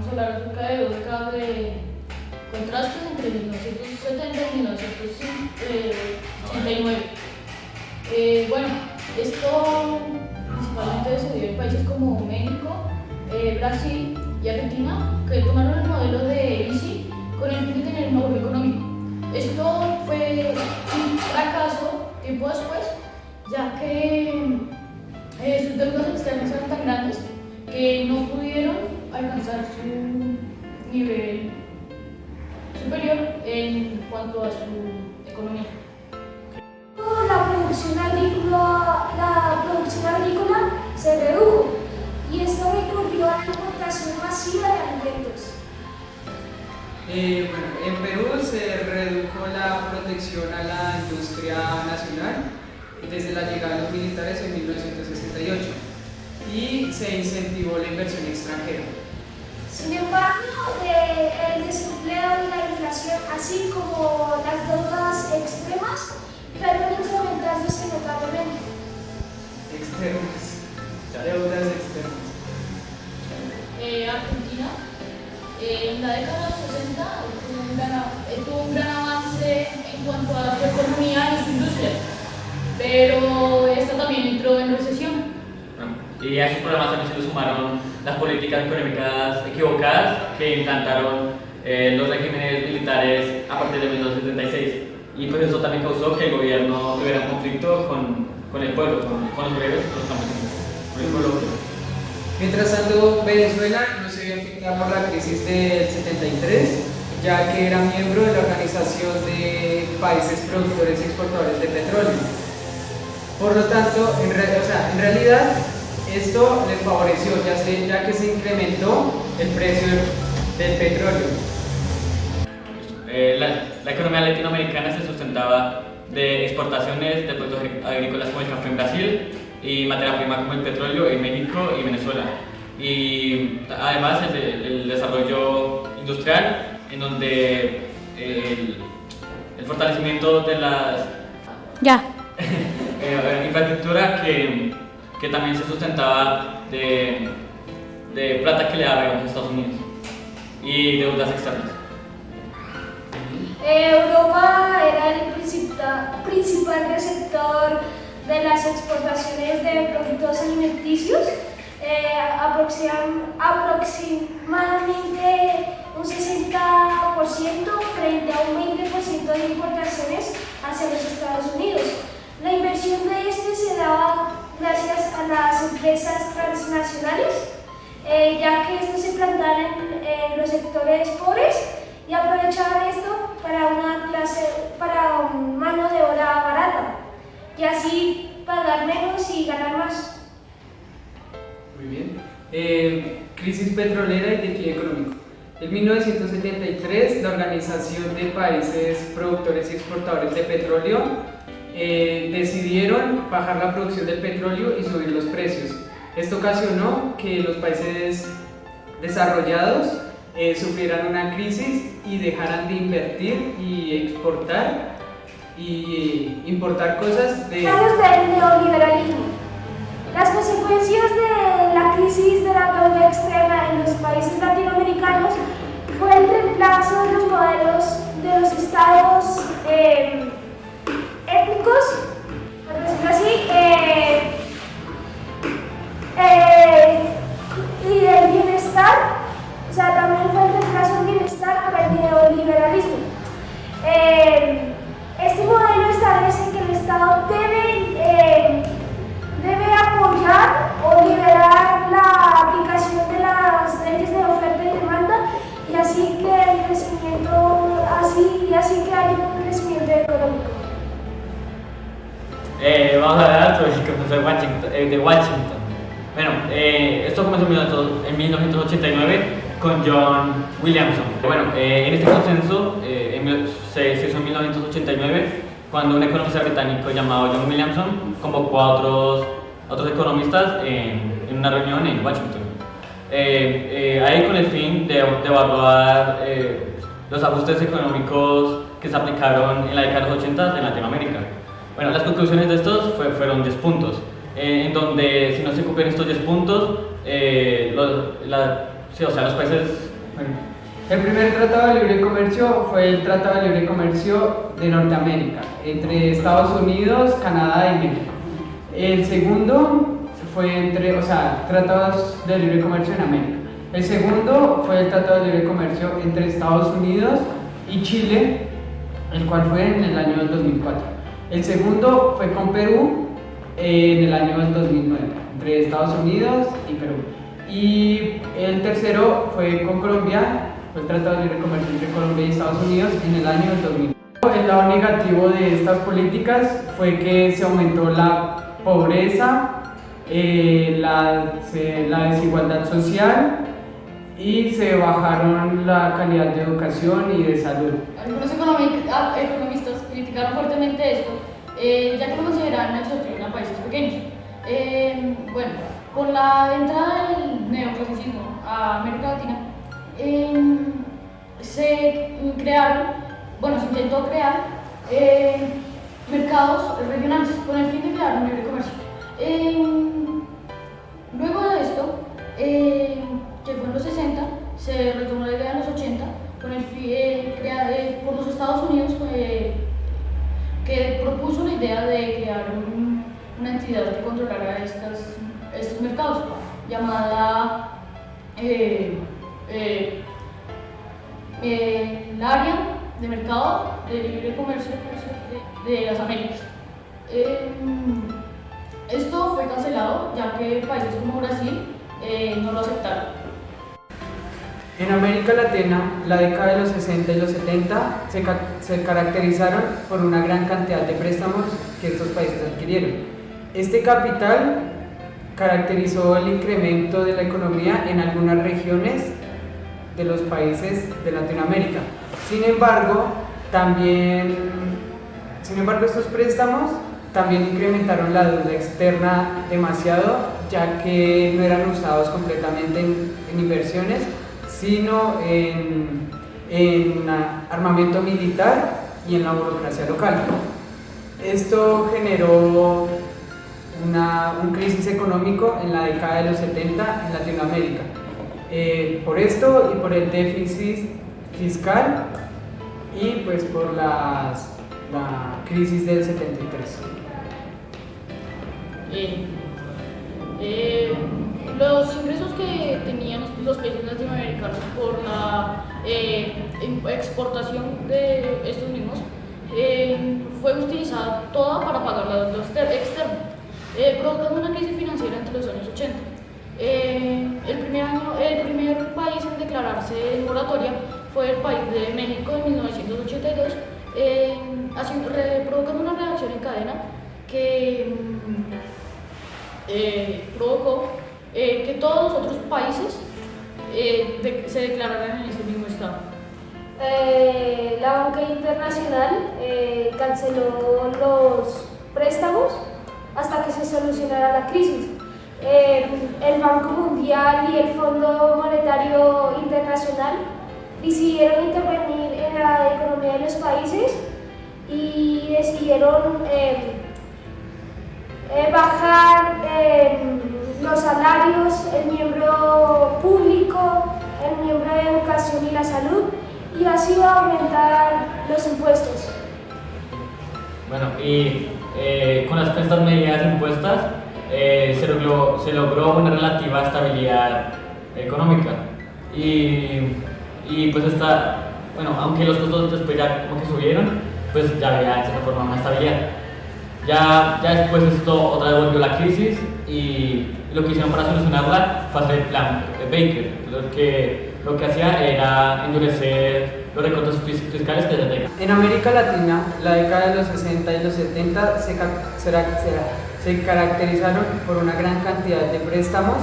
vamos a hablar acerca de dos décadas de contrastes entre 1970 y 1989. Bueno, esto principalmente se dio en países como México, Brasil y Argentina, que tomaron el modelo de Easy con el fin de tener un auge económico. Esto fue un fracaso tiempo después, ya que sus deudas externas eran tan grandes que no pudieron alcanzar su nivel superior en cuanto a su economía. La producción agrícola se redujo y esto recurrió a la importación masiva de alimentos. Bueno, en Perú se redujo la protección a la industria nacional desde la llegada de los militares en 1968 y se incentivó la inversión extranjera. Sin embargo, el desempleo y la inflación, así como las deudas extremas, fueron incrementándose notablemente. Deudas externas. Argentina, en la década de los 60 tuvo un gran avance en cuanto a su economía y su industria, pero esta también entró en recesión. Y a esos problemas también se le sumaron las políticas económicas equivocadas que implantaron los regímenes militares a partir de 1976. Y pues eso también causó que el gobierno tuviera un conflicto con el pueblo, con los obreros y con los campesinos, con el pueblo. Mientras tanto, Venezuela no se vio afectada por la crisis del 73, ya que era miembro de la Organización de Países Productores y Exportadores de Petróleo. Por lo tanto, en realidad, esto les favoreció, ya que se incrementó el precio del petróleo. La economía latinoamericana se sustentaba de exportaciones de productos agrícolas como el café en Brasil y materia prima como el petróleo en México y Venezuela. Y además el desarrollo industrial, en donde el fortalecimiento de las infraestructura que también se sustentaba de plata que le daban a los Estados Unidos y deudas externas. Europa era el principal receptor de las exportaciones de productos alimenticios, aproximadamente un 60% frente a un 20% de importaciones hacia los Estados Unidos. La inversión de este se daba gracias a las empresas transnacionales, ya que estos se plantaban en los sectores pobres y aprovechaban esto para mano de obra barata y así pagar menos y ganar más. Muy bien. Crisis petrolera y declive económico. En 1973, la Organización de Países Productores y Exportadores de Petróleo decidieron bajar la producción del petróleo y subir los precios. Esto ocasionó que los países desarrollados sufrieran una crisis y dejaran de invertir y exportar y importar cosas de... Años del neoliberalismo. Las consecuencias de la crisis de la deuda externa en los países latinoamericanos fue el reemplazo de los modelos de los estados étnicos, por decirlo así, y el bienestar. O sea, también fue el reemplazo del bienestar por el neoliberalismo. Este modelo establece que el Estado debe apoyar o liberar la aplicación de las leyes de oferta y demanda y así que haya un crecimiento económico. Vamos a hablar sobre el Consenso de Washington. Bueno, esto comenzó en 1989 con John Williamson. Bueno, en este consenso se hizo en 1989 cuando un economista británico llamado John Williamson convocó a otros economistas en una reunión en Washington. Ahí con el fin de evaluar los ajustes económicos que se aplicaron en la década de los 80 en Latinoamérica. Bueno, las conclusiones de estos fueron 10 puntos, en donde si no se cumplen estos 10 puntos, los países Bueno, el primer tratado de libre comercio fue el Tratado de Libre Comercio de Norteamérica, entre Estados Unidos, Canadá y México. El segundo fue tratados de libre comercio en América. El segundo fue el Tratado de Libre Comercio entre Estados Unidos y Chile, el cual fue en el año 2004. El segundo fue con Perú en el año 2009, entre Estados Unidos y Perú. Y el tercero fue con Colombia, fue el Tratado de Libre Comercio entre Colombia y Estados Unidos en el año 2000. El lado negativo de estas políticas fue que se aumentó la pobreza, la desigualdad social y se bajaron la calidad de educación y de salud. Algunos economistas criticaron fuertemente esto, ya que lo consideran una extorsión a países pequeños. Bueno, con la entrada del neoclasicismo a América Latina, se intentó crear mercados regionales con el fin de crear un libre comercio. Luego de esto, que fue en los 60, se retomó la idea en los 80 con el fin por los Estados Unidos, que propuso la idea de crear una entidad que controlara estos mercados, llamada el área de mercado de libre comercio de las Américas. Esto fue cancelado ya que países como Brasil no lo aceptaron. En América Latina, la década de los 60 y los 70 se caracterizaron por una gran cantidad de préstamos que estos países adquirieron. Este capital caracterizó el incremento de la economía en algunas regiones de los países de Latinoamérica. Sin embargo, estos préstamos también incrementaron la deuda externa demasiado, ya que no eran usados completamente en inversiones, sino en armamento militar y en la burocracia local. Esto generó un crisis económico en la década de los 70 en Latinoamérica. Por esto y por el déficit fiscal y pues por la crisis del 73. Los ingresos que tenían los países latinoamericanos por la exportación de estos mismos fue utilizada toda para pagar la deuda externa, provocando una crisis financiera entre los años 80. El primer país en declararse en moratoria fue el país de México en 1982, provocando una reacción en cadena que provocó que todos los otros países se declararan en este mismo estado. La banca internacional canceló los préstamos hasta que se solucionara la crisis. El Banco Mundial y el Fondo Monetario Internacional decidieron intervenir en la economía de los países y decidieron bajar los salarios, el miembro público, el miembro de educación y la salud, y así va a aumentar los impuestos. Bueno, y con estas medidas impuestas se logró una relativa estabilidad económica y pues aunque los costos después ya como que subieron, pues ya había de cierta forma una estabilidad. Ya después esto otra vez volvió la crisis y lo que hicieron para solucionarla fue hacer el plan Baker. Lo que hacía era endurecer los recortes fiscales que se tenían. En América Latina, la década de los 60 y los 70 se caracterizaron por una gran cantidad de préstamos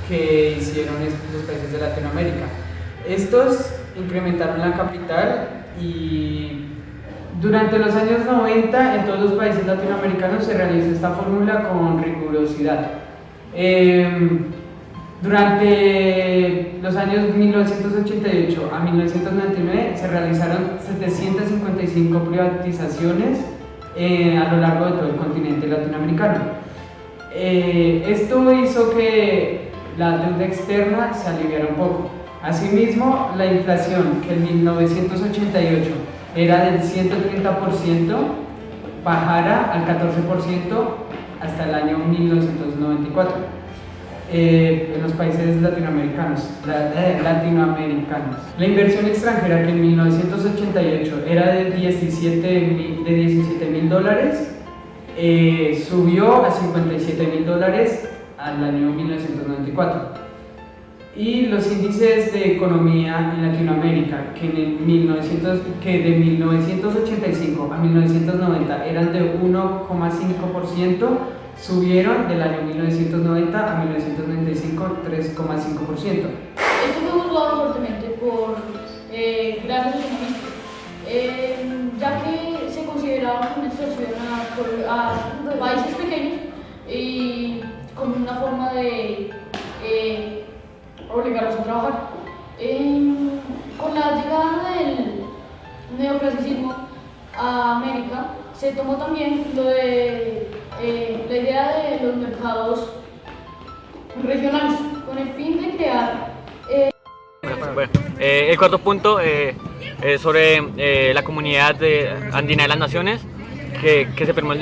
que hicieron los países de Latinoamérica. Estos incrementaron la capital y durante los años 90 en todos los países latinoamericanos se realizó esta fórmula con rigurosidad. Durante los años 1988 a 1999 se realizaron 755 privatizaciones a lo largo de todo el continente latinoamericano. Esto hizo que la deuda externa se aliviara un poco. Asimismo, la inflación, que en 1988 era del 130%, bajara al 14% hasta el año 1994 en los países latinoamericanos. La inversión extranjera, que en 1988 era de 17.000 dólares, subió a 57.000 dólares al año 1994. Y los índices de economía en Latinoamérica, que de 1985 a 1990 eran de 1,5%, subieron del año 1990 a 1995 3,5%. Esto fue juzgado fuertemente por grandes economistas, ya que se consideraba una extorsión a países pequeños y como una forma de obligarlos a trabajar. Con la llegada del neoclasicismo a América, se tomó también lo de la idea de los mercados regionales, con el fin de crear. Bueno, el cuarto punto es sobre la comunidad andina de las naciones, que se firmó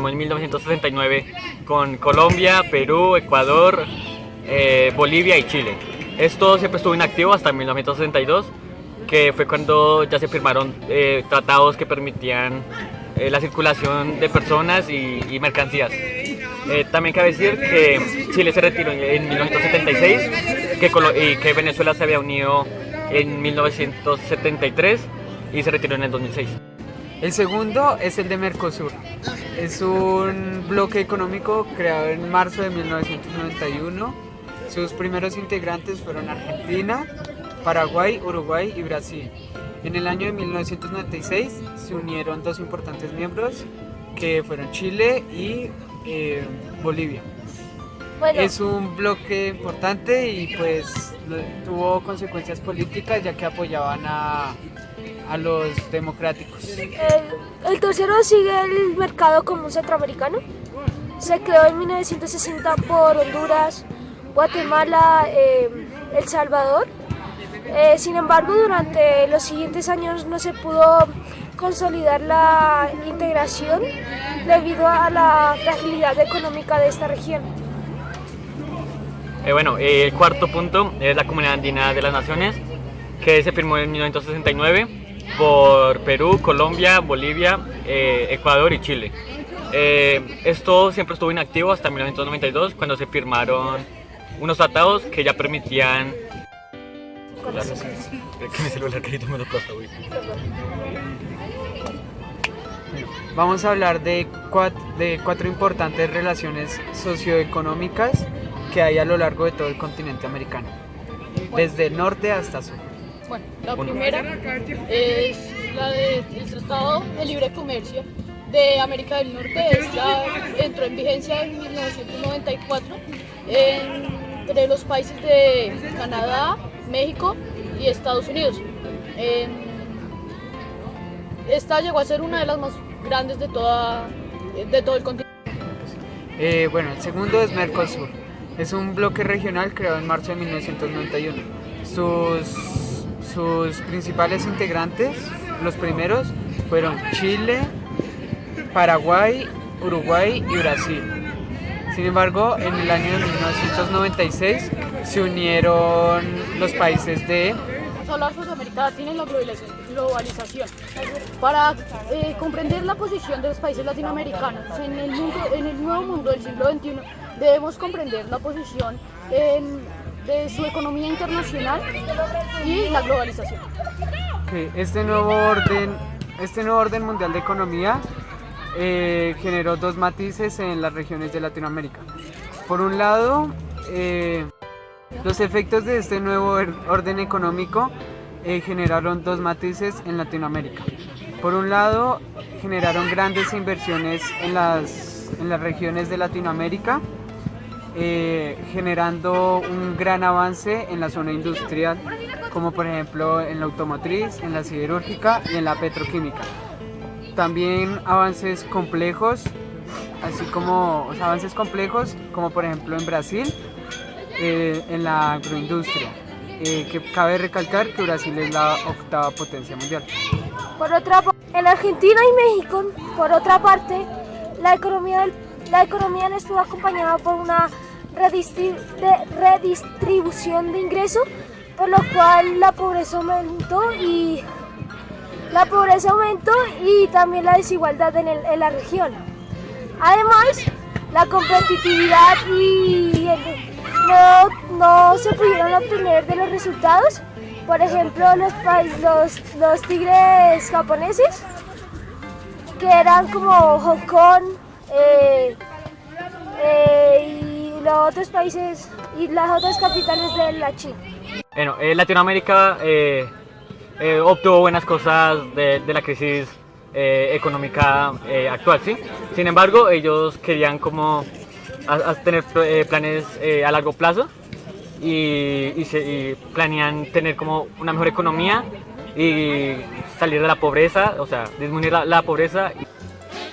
en 1969 con Colombia, Perú, Ecuador, Bolivia y Chile. Esto siempre estuvo inactivo hasta 1962, que fue cuando ya se firmaron tratados que permitían la circulación de personas y mercancías. También cabe decir que Chile se retiró en 1976 y que Venezuela se había unido en 1973 y se retiró en el 2006. El segundo es el de Mercosur. Es un bloque económico creado en marzo de 1991. Sus primeros integrantes fueron Argentina, Paraguay, Uruguay y Brasil. En el año de 1996 se unieron dos importantes miembros, que fueron Chile y Bolivia. Bueno, Es un bloque importante y pues tuvo consecuencias políticas, ya que apoyaban a los democráticos. el tercero sigue el mercado común centroamericano. Se creó en 1960 por Honduras, Guatemala, El Salvador. Sin embargo, durante los siguientes años no se pudo consolidar la integración debido a la fragilidad económica de esta región. El cuarto punto es la Comunidad Andina de las Naciones, que se firmó en 1969 por Perú, Colombia, Bolivia, Ecuador y Chile. Esto siempre estuvo inactivo hasta 1992, cuando se firmaron unos tratados que ya permitían... Que mi celular carito me lo pasa, güey. Vamos a hablar de cuatro importantes relaciones socioeconómicas que hay a lo largo de todo el continente americano, desde el norte hasta sur. Bueno, la primera es la del Tratado de Libre Comercio de América del Norte. Entró en vigencia en 1994 entre los países de Canadá, México y Estados Unidos. Esta llegó a ser una de las más grandes de todo el continente. El segundo es Mercosur. Es un bloque regional creado en marzo de 1991. Sus principales integrantes, los primeros, fueron Chile, Paraguay, Uruguay y Brasil. Sin embargo, en el año de 1996 se unieron los países de... Vamos a hablar sobre América Latina y la globalización. Para comprender la posición de los países latinoamericanos en el nuevo mundo del siglo XXI, debemos comprender la posición de su economía internacional y la globalización. Este nuevo orden mundial de economía generó dos matices en las regiones de Latinoamérica. Por un lado, los efectos de este nuevo orden económico generaron dos matices en Latinoamérica. Por un lado, generaron grandes inversiones en las regiones de Latinoamérica, generando un gran avance en la zona industrial, como por ejemplo en la automotriz, en la siderúrgica y en la petroquímica. También avances complejos, como por ejemplo en Brasil, en la agroindustria. que cabe recalcar que Brasil es la octava potencia mundial. En Argentina y México, por otra parte, la economía no estuvo acompañada por una redistribución de ingresos, por lo cual la pobreza aumentó y también la desigualdad en la región. Además, la competitividad no se pudieron obtener de los resultados. Por ejemplo, los tigres japoneses, que eran como Hong Kong y los otros países y las otras capitales de la China. Bueno, Latinoamérica obtuvo buenas cosas de la crisis económica actual, ¿sí? Sin embargo, ellos querían como tener planes a largo plazo y planean tener como una mejor economía y salir de la pobreza, o sea, disminuir la pobreza.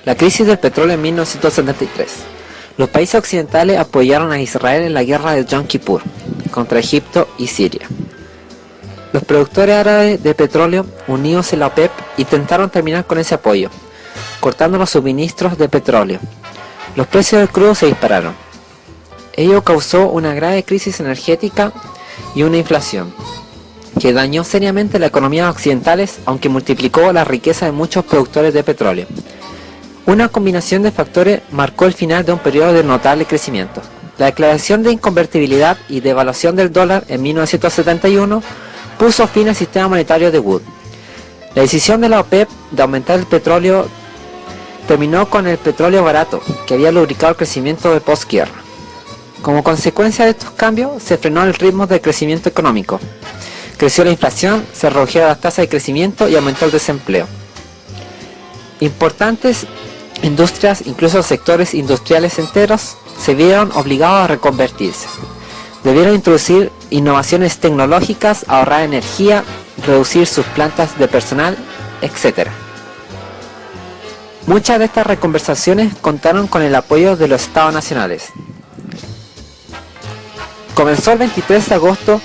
La crisis del petróleo en 1973. Los países occidentales apoyaron a Israel en la guerra de Yom Kippur contra Egipto y Siria. Los productores árabes de petróleo, unidos en la OPEP, intentaron terminar con ese apoyo, cortando los suministros de petróleo. Los precios del crudo se dispararon. Ello causó una grave crisis energética y una inflación, que dañó seriamente la economía occidentales, aunque multiplicó la riqueza de muchos productores de petróleo. Una combinación de factores marcó el final de un periodo de notable crecimiento. La declaración de inconvertibilidad y devaluación del dólar en 1971 puso fin al sistema monetario de Wood. La decisión de la OPEP de aumentar el petróleo terminó con el petróleo barato, que había lubricado el crecimiento de posguerra. Como consecuencia de estos cambios, se frenó el ritmo de crecimiento económico. Creció la inflación, se redujeron las tasas de crecimiento y aumentó el desempleo. Importantes industrias, incluso sectores industriales enteros, se vieron obligados a reconvertirse. Debieron introducir innovaciones tecnológicas, ahorrar energía, reducir sus plantas de personal, etc. Muchas de estas reconversiones contaron con el apoyo de los estados nacionales. Comenzó el 23 de agosto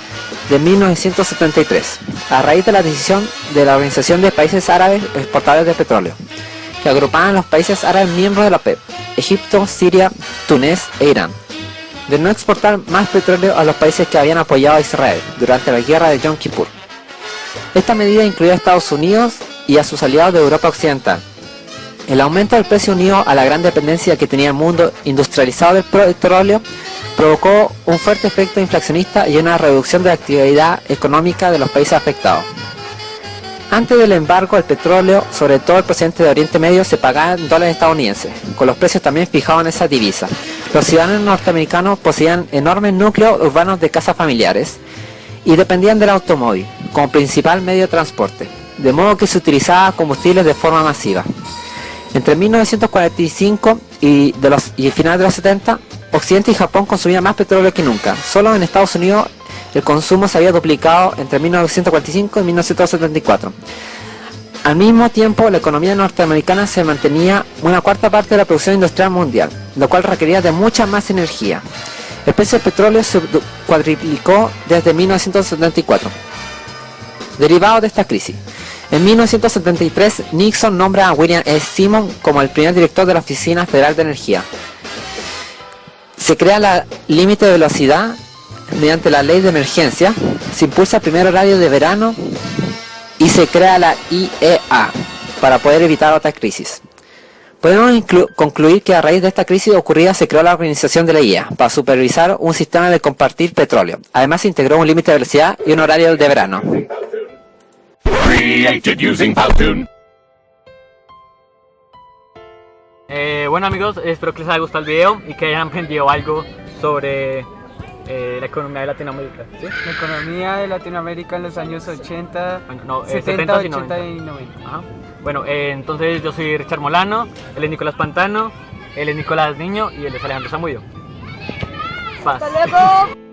de 1973, a raíz de la decisión de la Organización de Países Árabes Exportadores de Petróleo, que agrupaban a los países árabes miembros de la OPEP, Egipto, Siria, Túnez e Irán, de no exportar más petróleo a los países que habían apoyado a Israel durante la guerra de Yom Kippur. Esta medida incluía a Estados Unidos y a sus aliados de Europa Occidental. El aumento del precio unido a la gran dependencia que tenía el mundo industrializado del petróleo provocó un fuerte efecto inflacionista y una reducción de la actividad económica de los países afectados. Antes del embargo al petróleo, sobre todo el procedente de Oriente Medio, se pagaba en dólares estadounidenses, con los precios también fijados en esa divisa. Los ciudadanos norteamericanos poseían enormes núcleos urbanos de casas familiares y dependían del automóvil como principal medio de transporte, de modo que se utilizaba combustibles de forma masiva. Entre 1945 y el final de los 70, Occidente y Japón consumían más petróleo que nunca. Solo en Estados Unidos el consumo se había duplicado entre 1945 y 1974. Al mismo tiempo, la economía norteamericana se mantenía una cuarta parte de la producción industrial mundial, lo cual requería de mucha más energía. El precio del petróleo se cuadriplicó desde 1974. Derivado de esta crisis, en 1973 Nixon nombra a William S. Simon como el primer director de la Oficina Federal de Energía. Se crea la límite de velocidad mediante la ley de emergencia, se impulsa el primer horario de verano y se crea la IEA para poder evitar otra crisis. Podemos concluir que a raíz de esta crisis ocurrida se creó la organización de la IEA para supervisar un sistema de compartir petróleo. Además se integró un límite de velocidad y un horario de verano. Bueno amigos, espero que les haya gustado el video y que hayan aprendido algo sobre la economía de Latinoamérica, ¿sí? La economía de Latinoamérica en los años 80, No, 70, 70 80 y 90. Ajá. Bueno, entonces yo soy Richard Molano, él es Nicolás Pantano, él es Nicolás Niño y él es Alejandro Zamudio. Paz. ¡Hasta luego!